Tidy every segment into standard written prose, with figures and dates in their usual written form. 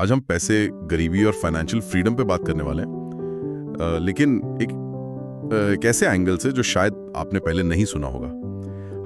आज हम पैसे, गरीबी और फाइनेंशियल फ्रीडम पे बात करने वाले हैं, लेकिन एक ऐसे एंगल से जो शायद आपने पहले नहीं सुना होगा।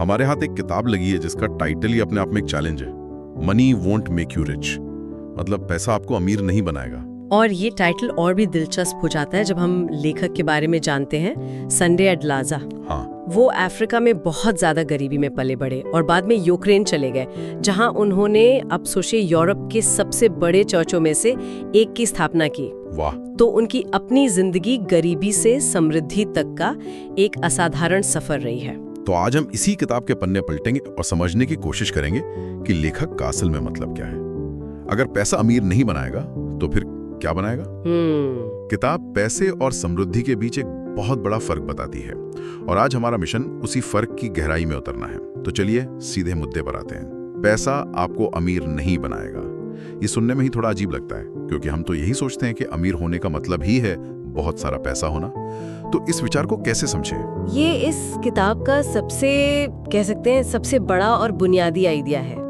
हमारे हाथ एक किताब लगी है जिसका टाइटल ही अपने आप में एक चैलेंज है, money won't make you rich, मतलब पैसा आपको अमीर नहीं बनाएगा। और ये टाइटल और भी दिलचस्प हो जाता है जब हम लेखक के बारे में जानते हैं, संडे अडलाज़ा। हाँ, वो अफ्रीका में बहुत ज्यादा गरीबी में पले बढ़े और बाद में यूक्रेन चले गए, जहां उन्होंने अब सोचिए यूरोप के सबसे बड़े चर्चों में से एक की स्थापना की। वाह। तो उनकी अपनी जिंदगी गरीबी से समृद्धि तक का एक असाधारण सफर रही है। तो आज हम इसी किताब के पन्ने पलटेंगे और समझने की कोशिश करेंगे कि लेखक का असल में मतलब क्या है। अगर पैसा अमीर नहीं बनाएगा तो फिर क्या बनाएगा? किताब पैसे और समृद्धि के बीच एक बहुत बड़ा फर्क बताती है और आज हमारा मिशन उसी फर्क की गहराई में उतरना है। तो चलिए सीधे मुद्दे पर आते हैं। पैसा आपको अमीर नहीं बनाएगा। ये सुनने में ही थोड़ा अजीब लगता है क्योंकि हम तो यही सोचते हैं कि अमीर होने का मतलब ही है बहुत सारा पैसा होना। तो इस विचार को कैसे समझें? ये इस किताब का सबसे कह सकते हैं सबसे बड़ा और बुनियादी आइडिया है।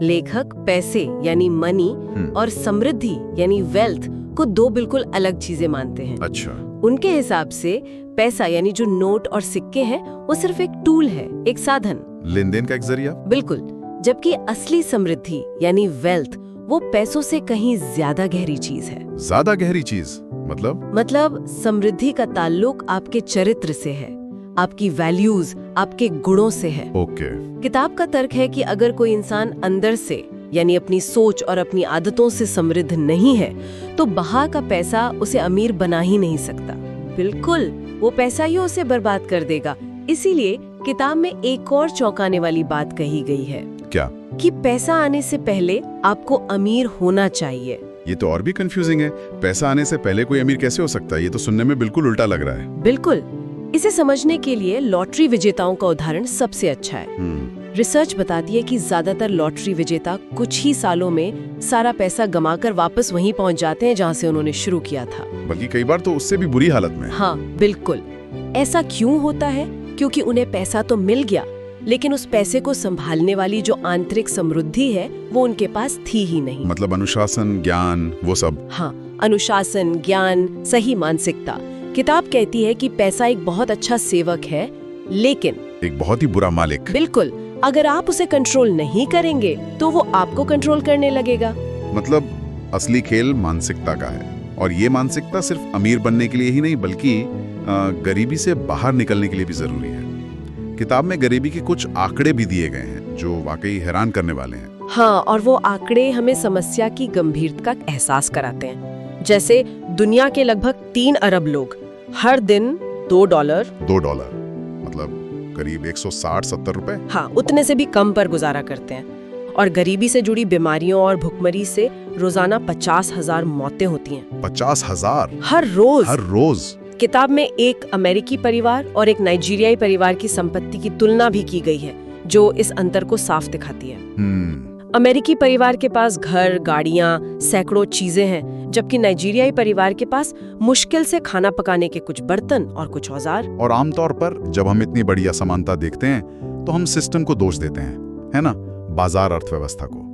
लेखक पैसे यानी मनी और समृद्धि यानी वेल्थ को दो बिल्कुल अलग चीजें मानते हैं। अच्छा। उनके हिसाब से पैसा यानी जो नोट और सिक्के हैं वो सिर्फ एक टूल है, एक साधन, लेन देन का एक जरिया। बिल्कुल। जबकि असली समृद्धि यानी वेल्थ वो पैसों से कहीं ज्यादा गहरी चीज है। ज्यादा गहरी चीज मतलब समृद्धि का ताल्लुक आपके चरित्र से है, आपकी वैल्यूज, आपके गुणों से है। ओके। किताब का तर्क है कि अगर कोई इंसान अंदर से यानी अपनी सोच और अपनी आदतों से समृद्ध नहीं है तो बाहर का पैसा उसे अमीर बना ही नहीं सकता। बिल्कुल, वो पैसा ही उसे बर्बाद कर देगा। इसीलिए किताब में एक और चौंकाने वाली बात कही गई है। क्या? कि पैसा आने से पहले आपको अमीर होना चाहिए। ये तो और भी कंफ्यूजिंग है। पैसा आने से पहले कोई अमीर कैसे हो सकता है? ये तो सुनने में बिल्कुल उल्टा लग रहा है। बिल्कुल। इसे समझने के लिए लॉटरी विजेताओं का उदाहरण सबसे अच्छा है। रिसर्च बताती है कि ज्यादातर लॉटरी विजेता कुछ ही सालों में सारा पैसा गमाकर वापस वहीं पहुंच जाते हैं जहां से उन्होंने शुरू किया था, बल्कि कई बार तो उससे भी बुरी हालत में। हाँ बिल्कुल। ऐसा क्यों होता है? क्योंकि उन्हें पैसा तो मिल गया लेकिन उस पैसे को संभालने वाली जो आंतरिक समृद्धि है वो उनके पास थी ही नहीं। मतलब अनुशासन, ज्ञान, वो सब। हाँ, अनुशासन, ज्ञान, सही मानसिकता। किताब कहती है कि पैसा एक बहुत अच्छा सेवक है लेकिन एक बहुत ही बुरा मालिक। बिल्कुल। अगर आप उसे कंट्रोल नहीं करेंगे तो वो आपको कंट्रोल करने लगेगा। मतलब असली खेल मानसिकता का है और ये मानसिकता सिर्फ अमीर बनने के लिए ही नहीं बल्कि गरीबी से बाहर निकलने के लिए भी जरूरी है। किताब में गरीबी के कुछ आंकड़े भी दिए गए हैं जो वाकई हैरान करने वाले हैं। हाँ, और वो आंकड़े हमें समस्या की गंभीरता का एहसास कराते हैं। जैसे दुनिया के लगभग 3 अरब लोग हर दिन $2 मतलब करीब 160-70 रुपए। हाँ, उतने से भी कम पर गुजारा करते हैं। और गरीबी से जुड़ी बीमारियों और भुखमरी से रोजाना 50,000 मौतें होती हैं। 50,000 हर रोज। किताब में एक अमेरिकी परिवार और एक नाइजीरियाई परिवार की संपत्ति की तुलना भी की गई है जो इस अंतर को साफ दिखाती है। अमेरिकी परिवार के पास घर, गाड़ियां, सैकड़ों चीजें हैं, जबकि नाइजीरियाई परिवार के पास मुश्किल से खाना पकाने के कुछ बर्तन और कुछ औजार। और आमतौर पर जब हम इतनी बड़ी असमानता देखते हैं तो हम सिस्टम को दोष देते हैं, है ना, बाजार अर्थव्यवस्था को।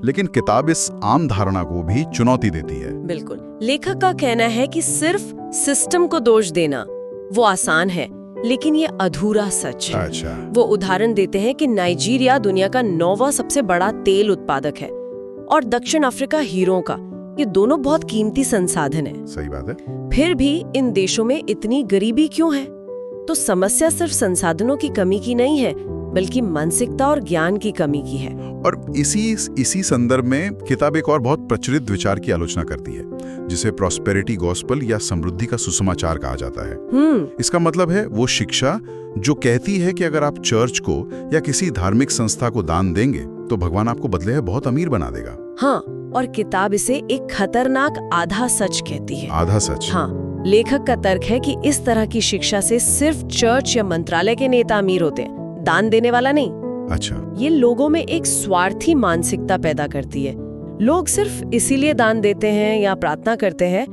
लेकिन किताब इस आम धारणा को भी चुनौती देती है। बिल्कुल। लेखक का कहना है कि सिर्फ सिस्टम को दोष देना वो आसान है लेकिन ये अधूरा सच है। अच्छा। वो उदाहरण देते हैं कि नाइजीरिया दुनिया का 9वां सबसे बड़ा तेल उत्पादक है और दक्षिण अफ्रीका हीरों का। ये दोनों बहुत कीमती संसाधन है। सही बात है। फिर भी इन देशों में इतनी गरीबी क्यों है? तो समस्या सिर्फ संसाधनों की कमी की नहीं है बल्कि मानसिकता और ज्ञान की कमी की है। और इसी संदर्भ में किताब एक और बहुत प्रचलित विचार की आलोचना करती है जिसे प्रॉस्पेरिटी गॉस्पेल या समृद्धि का सुसमाचार कहा जाता है। इसका मतलब है वो शिक्षा जो कहती है कि अगर आप चर्च को या किसी धार्मिक संस्था को दान देंगे तो भगवान आपको बदले में बहुत अमीर बना देगा। हाँ, और किताब इसे एक खतरनाक आधा सच कहती है। आधा सच? हाँ। लेखक का तर्क है कि इस तरह की शिक्षा से सिर्फ चर्च या मंत्रालय के नेता अमीर होते हैं, दान देने वाला नहीं। अच्छा। ये लोगों में एक स्वार्थी मानसिकता पैदा करती है। लोग सिर्फ इसीलिए दान देते हैं या प्रार्थना करते हैं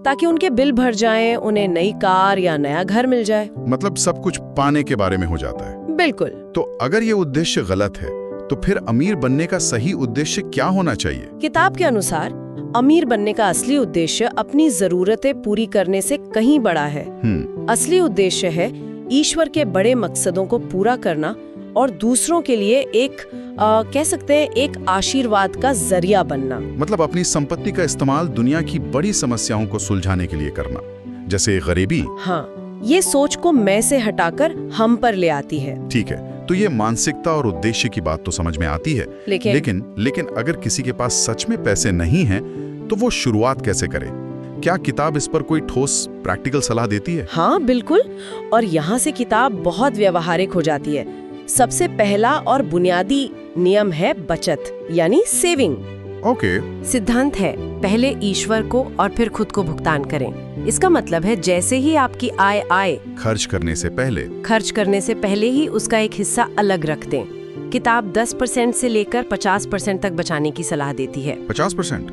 ताकि उनके बिल भर जाएं, उन्हें नई कार या नया घर मिल जाए। मतलब सब कुछ पाने के बारे में हो जाता है। बिल्कुल। तो अगर ये उद्देश्य गलत है तो फिर अमीर बनने का सही उद्देश्य क्या होना चाहिए? किताब के अनुसार अमीर बनने का असली उद्देश्य अपनी जरूरतें पूरी करने से कहीं बड़ा है। असली उद्देश्य है ईश्वर के बड़े मकसदों को पूरा करना और दूसरों के लिए एक कह सकते हैं एक आशीर्वाद का जरिया बनना। मतलब अपनी संपत्ति का इस्तेमाल दुनिया की बड़ी समस्याओं को सुलझाने के लिए करना, जैसे गरीबी। हाँ, ये सोच को मैं से हटाकर हम पर ले आती है। ठीक है, तो ये मानसिकता और उद्देश्य की बात तो समझ में आती है, लेकिन अगर किसी के पास सच में पैसे नहीं हैं, तो वो शुरुआत कैसे करे? क्या किताब इस पर कोई ठोस प्रैक्टिकल सलाह देती है? हाँ बिल्कुल, और यहाँ से किताब बहुत व्यवहारिक हो जाती है। सबसे पहला और बुनियादी नियम है बचत, यानी सेविंग। ओके। सिद्धांत है पहले ईश्वर को और फिर खुद को भुगतान करें। इसका मतलब है जैसे ही आपकी आय आए, खर्च करने से पहले ही उसका एक हिस्सा अलग रख दें। किताब 10% से लेकर 50% तक बचाने की सलाह देती है। 50%?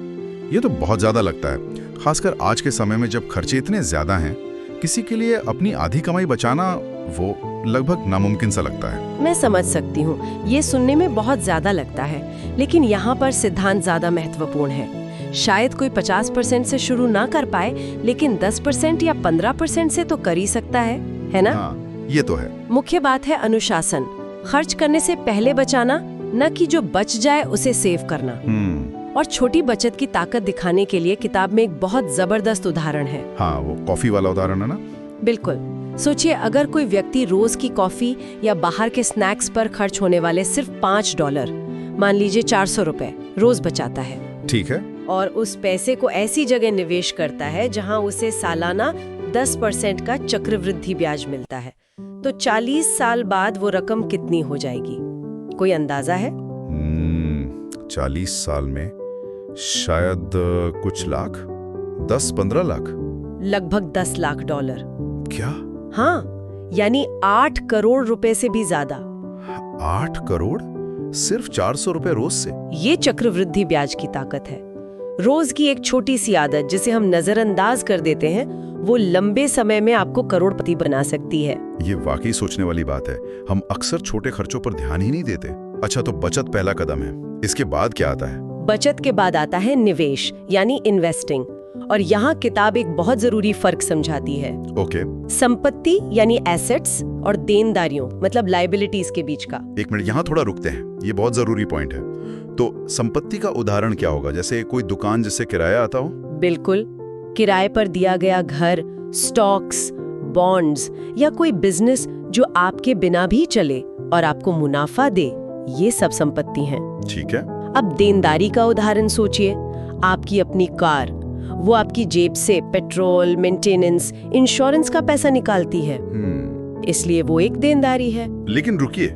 ये तो बहुत ज्यादा लगता है, खासकर आज के समय में जब खर्चे इतने ज्यादा हैं। किसी के लिए अपनी आधी कमाई बचाना वो लगभग नामुमकिन सा लगता है। मैं समझ सकती हूँ, ये सुनने में बहुत ज्यादा लगता है, लेकिन यहाँ पर सिद्धांत ज्यादा महत्वपूर्ण है। शायद कोई 50% से शुरू ना कर पाए, लेकिन 10% या 15% से तो कर ही सकता है ना? हाँ, ये तो है। मुख्य बात है अनुशासन। खर्च करने से पहले बचाना, न कि जो बच जाए उसे सेव करना। और छोटी बचत की ताकत दिखाने के लिए किताब में एक बहुत जबरदस्त उदाहरण है। हाँ, वो कॉफी वाला उदाहरण है ना? बिल्कुल। सोचिए, अगर कोई व्यक्ति रोज की कॉफी या बाहर के स्नैक्स पर खर्च होने वाले सिर्फ $5, मान लीजिए 400 रुपए रोज बचाता है। ठीक है। और उस पैसे को ऐसी जगह निवेश करता है जहां उसे सालाना 10% का चक्रवृद्धि ब्याज मिलता है, तो 40 साल बाद वो रकम कितनी हो जाएगी? कोई अंदाजा है? 40 साल में शायद कुछ लाख, 10-15 लाख। लगभग $10 लाख। क्या? हाँ, यानी 8 करोड़ रुपए से भी ज्यादा। 8 करोड़ सिर्फ 400 रुपए रोज से? ये चक्रवृद्धि ब्याज की ताकत है। रोज की एक छोटी सी आदत जिसे हम नजरअंदाज कर देते हैं, वो लंबे समय में आपको करोड़पति बना सकती है। ये वाकई सोचने वाली बात है। हम अक्सर छोटे खर्चों पर ध्यान ही नहीं देते। अच्छा, तो बचत पहला कदम है, इसके बाद क्या आता है? बचत के बाद आता है निवेश, यानी इन्वेस्टिंग। और यहाँ किताब एक बहुत जरूरी फर्क समझाती है। ओके। संपत्ति यानी एसेट्स और देनदारियों मतलब लायबिलिटीज के बीच का। एक मिनट, यहाँ थोड़ा रुकते हैं, ये बहुत जरूरी पॉइंट है। तो संपत्ति का उदाहरण क्या होगा? जैसे कोई दुकान जिससे किराया आता हो? बिल्कुल, किराए पर दिया गया घर, स्टॉक्स, बॉन्ड्स या कोई बिजनेस जो आपके बिना भी चले और आपको मुनाफा दे, ये सब संपत्ति हैं। ठीक है। अब देनदारी का उदाहरण सोचिए। आपकी अपनी कार, वो आपकी जेब से पेट्रोल, मेंटेनेंस, इंश्योरेंस का पैसा निकालती है, इसलिए वो एक देनदारी है। लेकिन रुकिए,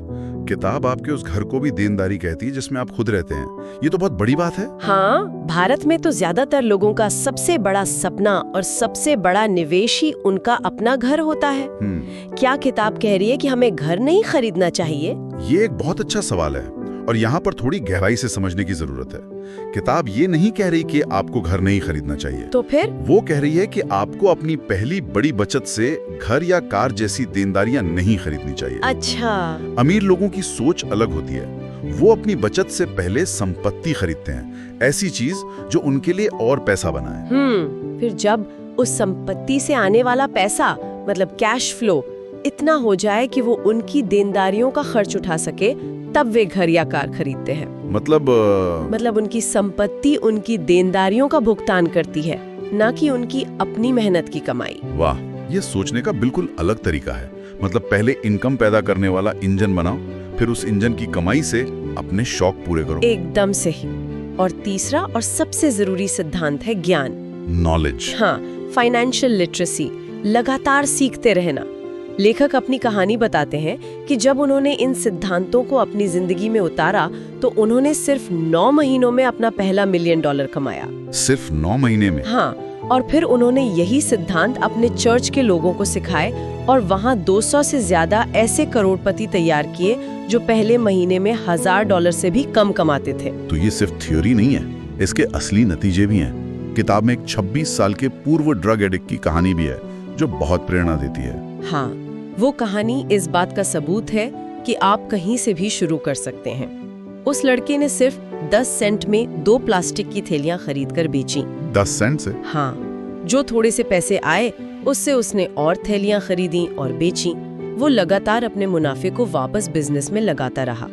किताब आपके उस घर को भी देनदारी कहती है जिसमें आप खुद रहते हैं। ये तो बहुत बड़ी बात है। हाँ, भारत में तो ज्यादातर लोगों का सबसे बड़ा सपना और सबसे बड़ा निवेश ही उनका अपना घर होता है। क्या किताब कह रही है कि हमें घर नहीं खरीदना चाहिए? ये एक बहुत अच्छा सवाल है और यहाँ पर थोड़ी गहराई से समझने की जरूरत है। किताब ये नहीं कह रही कि आपको घर नहीं खरीदना चाहिए। तो फिर? वो कह रही है कि आपको अपनी पहली बड़ी बचत से घर या कार जैसी देनदारियां नहीं खरीदनी चाहिए। अच्छा। अमीर लोगों की सोच अलग होती है। वो अपनी बचत से पहले संपत्ति खरीदते हैं, ऐसी चीज जो उनके लिए और पैसा बनाए। फिर जब उस संपत्ति से आने वाला पैसा मतलब कैश फ्लो इतना हो जाए कि वो उनकी देनदारियों का खर्च उठा सके, तब वे घर या कार खरीदते हैं। मतलब उनकी संपत्ति उनकी देनदारियों का भुगतान करती है, ना कि उनकी अपनी मेहनत की कमाई। वाह, ये सोचने का बिल्कुल अलग तरीका है। मतलब पहले इनकम पैदा करने वाला इंजन बनाओ, फिर उस इंजन की कमाई से अपने शौक पूरे करो। एकदम सही। और तीसरा और सबसे जरूरी सिद्धांत है ज्ञान, नॉलेज। हाँ, फाइनेंशियल लिटरेसी, लगातार सीखते रहना। लेखक अपनी कहानी बताते हैं कि जब उन्होंने इन सिद्धांतों को अपनी जिंदगी में उतारा तो उन्होंने सिर्फ 9 महीनों में अपना पहला $1 मिलियन कमाया। सिर्फ 9 महीने में? हाँ, और फिर उन्होंने यही सिद्धांत अपने चर्च के लोगों को सिखाए और वहाँ 200 से ज्यादा ऐसे करोड़पति तैयार किए जो पहले महीने में $1000 से भी कम कमाते थे। तो ये सिर्फ थ्योरी नहीं है, इसके असली नतीजे भी हैं। किताब में एक 26 साल के पूर्व ड्रग एडिक्ट की कहानी भी है जो बहुत प्रेरणा देती है। हाँ, वो कहानी इस बात का सबूत है कि आप कहीं से भी शुरू कर सकते हैं। उस लड़के ने सिर्फ 10 सेंट में 2 प्लास्टिक की थैलियां खरीदकर बेची। 10 सेंट से? हाँ, जो थोड़े से पैसे आए उससे उसने और थैलियां खरीदी और बेची। वो लगातार अपने मुनाफे को वापस बिजनेस में लगाता रहा।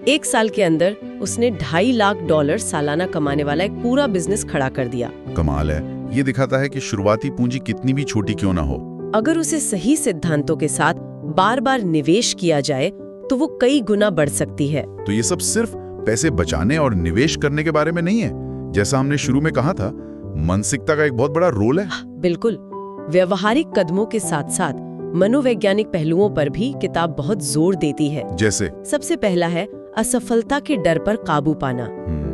1 साल के अंदर उसने $2.5 लाख सालाना कमाने वाला एक पूरा बिजनेस खड़ा कर दिया। कमाल है। ये दिखाता है कि शुरुआती पूंजी कितनी भी छोटी क्यों ना हो, अगर उसे सही सिद्धांतों के साथ बार बार निवेश किया जाए तो वो कई गुना बढ़ सकती है। तो ये सब सिर्फ पैसे बचाने और निवेश करने के बारे में नहीं है। जैसा हमने शुरू में कहा था, मानसिकता का एक बहुत बड़ा रोल है। बिल्कुल। व्यावहारिक कदमों के साथ साथ मनोवैज्ञानिक पहलुओं पर भी किताब बहुत जोर देती है। जैसे? सबसे पहला है असफलता के डर पर काबू पाना।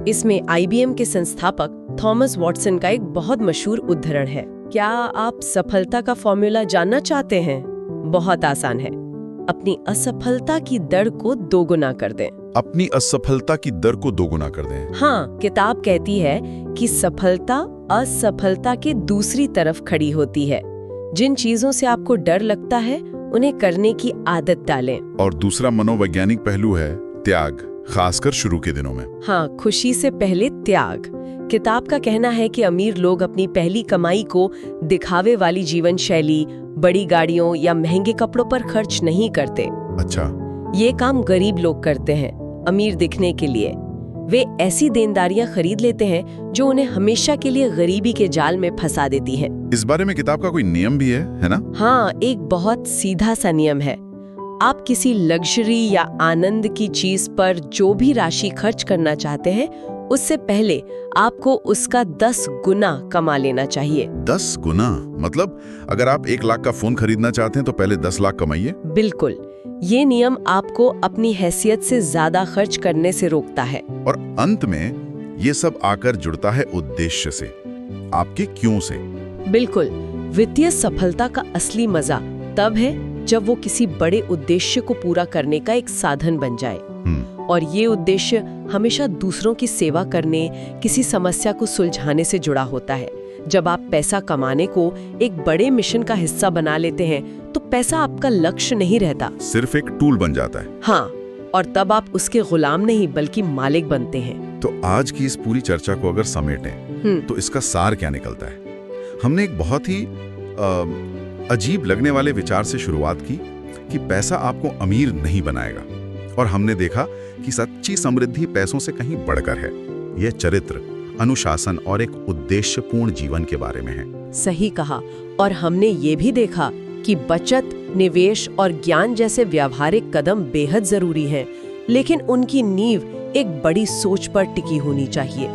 इसमें IBM के संस्थापक थॉमस वॉटसन का एक बहुत मशहूर उद्धरण है। क्या आप सफलता का फॉर्मूला जानना चाहते हैं? बहुत आसान है। अपनी असफलता की दर को 2 गुना कर दें। अपनी असफलता की दर को 2 गुना कर दें? हाँ, किताब कहती है कि सफलता असफलता के दूसरी तरफ खड़ी होती है। जिन चीजों से आपको डर लगता है उन्हें करने की आदत डालें। और दूसरा मनोवैज्ञानिक पहलू है त्याग, खासकर शुरू के दिनों में। हाँ, खुशी से पहले त्याग। किताब का कहना है कि अमीर लोग अपनी पहली कमाई को दिखावे वाली जीवन शैली, बड़ी गाड़ियों या महंगे कपड़ों पर खर्च नहीं करते। अच्छा। ये काम गरीब लोग करते हैं अमीर दिखने के लिए। वे ऐसी देनदारियां खरीद लेते हैं जो उन्हें हमेशा के लिए गरीबी के जाल में फंसा देती हैं। इस बारे में किताब का कोई नियम भी है ना? हाँ, एक बहुत सीधा सा नियम है। आप किसी लग्जरी या आनंद की चीज पर जो भी राशि खर्च करना चाहते हैं उससे पहले आपको उसका 10 गुना कमा लेना चाहिए। 10 गुना? मतलब अगर आप 1 लाख का फोन खरीदना चाहते हैं तो पहले 10 लाख कमाइए? बिल्कुल। ये नियम आपको अपनी हैसियत से ज्यादा खर्च करने से रोकता है। और अंत में ये सब आकर जुड़ता है उद्देश्य से, आपके क्यों से। बिल्कुल। वित्तीय सफलता का असली मजा तब है जब वो किसी बड़े उद्देश्य को पूरा करने का एक साधन बन जाए। और ये उद्देश्य हमेशा दूसरों की सेवा करने, किसी समस्या को सुलझाने से जुड़ा होता है। जब आप पैसा कमाने को एक बड़े मिशन का हिस्सा बना लेते हैं तो पैसा आपका लक्ष्य नहीं रहता, सिर्फ एक टूल बन जाता है। हाँ, और तब आप उसके गुलाम नहीं बल्कि मालिक बनते हैं। तो आज की इस पूरी चर्चा को अगर समेटें तो इसका सार क्या निकलता है? हमने एक बहुत ही अजीब लगने वाले विचार से शुरुआत की कि पैसा आपको अमीर नहीं बनाएगा, और हमने देखा कि सच्ची समृद्धि पैसों से कहीं बढ़कर है। यह चरित्र, अनुशासन और एक उद्देश्यपूर्ण जीवन के बारे में है। सही कहा। और हमने ये भी देखा कि बचत, निवेश और ज्ञान जैसे व्यावहारिक कदम बेहद जरूरी हैं, लेकिन उनकी नींव एक बड़ी सोच पर टिकी होनी चाहिए।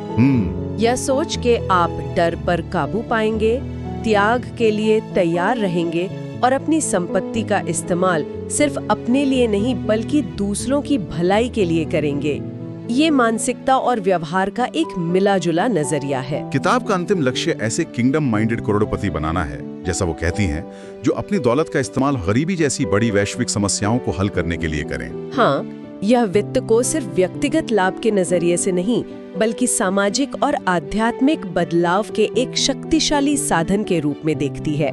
यह सोच के आप डर पर काबू पाएंगे, त्याग के लिए तैयार रहेंगे और अपनी संपत्ति का इस्तेमाल सिर्फ अपने लिए नहीं बल्कि दूसरों की भलाई के लिए करेंगे। ये मानसिकता और व्यवहार का एक मिला-जुला नजरिया है। किताब का अंतिम लक्ष्य ऐसे किंगडम माइंडेड करोड़पति बनाना है, जैसा वो कहती हैं, जो अपनी दौलत का इस्तेमाल गरीबी जैसी बड़ी वैश्विक समस्याओं को हल करने के लिए करें। हाँ, यह वित्त को सिर्फ व्यक्तिगत लाभ के नजरिए से नहीं बल्कि सामाजिक और आध्यात्मिक बदलाव के एक शक्तिशाली साधन के रूप में देखती है।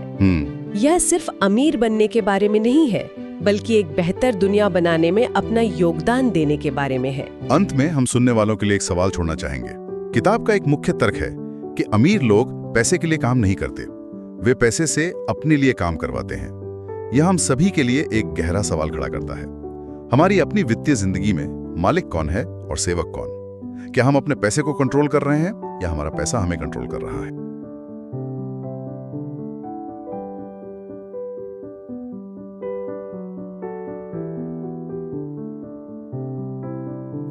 यह सिर्फ अमीर बनने के बारे में नहीं है बल्कि एक बेहतर दुनिया बनाने में अपना योगदान देने के बारे में है। अंत में हम सुनने वालों के लिए एक सवाल छोड़ना चाहेंगे। किताब का एक मुख्य तर्क है कि अमीर लोग पैसे के लिए काम नहीं करते, वे पैसे से अपने लिए काम करवाते हैं। यह हम सभी के लिए एक गहरा सवाल खड़ा करता है। हमारी अपनी वित्तीय जिंदगी में मालिक कौन है और सेवक कौन? क्या हम अपने पैसे को कंट्रोल कर रहे हैं या हमारा पैसा हमें कंट्रोल कर रहा है?